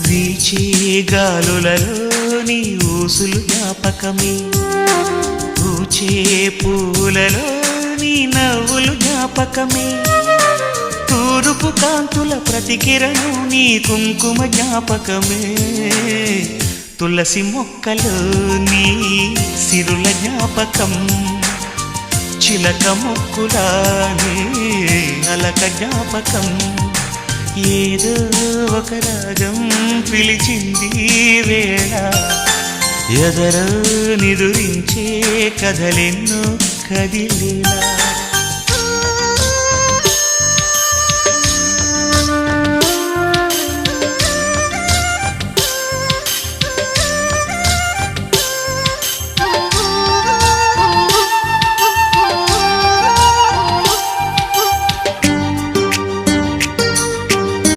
వీచే గాలులలో నీ ఊసులు జ్ఞాపకమే, పూచే పూలలో నీ నవ్వులు జ్ఞాపకమే, తూరుపు కాంతుల ప్రతికిరణం నీ కుంకుమ జ్ఞాపకమే, తులసి మొక్కలో నీ సిరుల జ్ఞాపకం, చిలక మొక్కులానే అలక జ్ఞాపకం, ఏదో ఒక రాగం పిలిచింది వేళ, ఎదరో నిదురించే కథలెన్నో కదిలేలా.